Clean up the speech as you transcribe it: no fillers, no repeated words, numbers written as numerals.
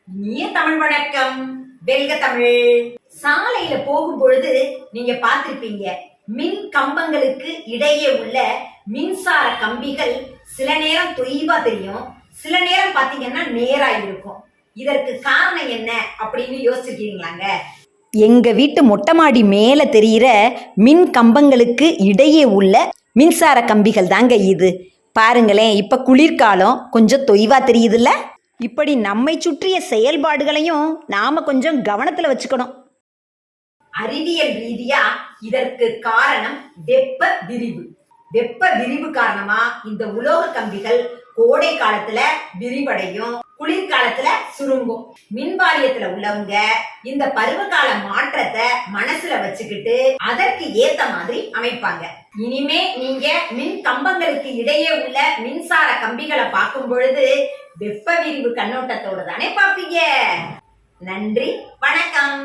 இனிய தமிழ் வணக்கம். வெல்க தமிழ். சாலையில போகும் பொழுது நீங்க பார்த்திருப்பீங்க, மின் கம்பங்களுக்கு இடையே உள்ள மின்சார கம்பிகள் சில நேரம் தொய்வா தெரியும், சில நேரம் பாத்தீங்கன்னா நேரா இருக்கும். இதற்கு காரணம் என்ன அப்படின்னு யோசிச்சிருக்கீங்களாங்க? எங்க வீட்டு மொட்டை மாடி மேல தெரிகிற மின் கம்பங்களுக்கு இடையே உள்ள மின்சார கம்பிகள் தாங்க இது. பாருங்களேன், இப்ப குளிர்காலம், கொஞ்சம் தொய்வா தெரியுதுல்ல. இப்படி நம்மை சுற்றிய செயல்பாடுகளையும் நாம கொஞ்சம் கவனத்துல வச்சுக்கணும். அறிவியல் ரீதியா இதற்கு காரணம் வெப்ப விரிவு. வெப்ப விரிவு காரணமா இந்த உலோக கம்பிகள் கோடை காலத்துல விரிவடையும், குளிர்காலத்துல சுருங்கும். மின் வாரியத்துல உள்ளவங்க இந்த பருவகால மாற்றத்தை மனசுல வச்சுக்கிட்டு அதற்கு ஏத்த மாதிரி அமைப்பாங்க. இனிமே நீங்க மின் கம்பங்களுக்கு இடையே உள்ள மின்சார கம்பிகளை பார்க்கும் பொழுது வெப்ப விரிவு கண்ணோட்டத்தோட தானே பார்ப்பீங்க. நன்றி, வணக்கம்.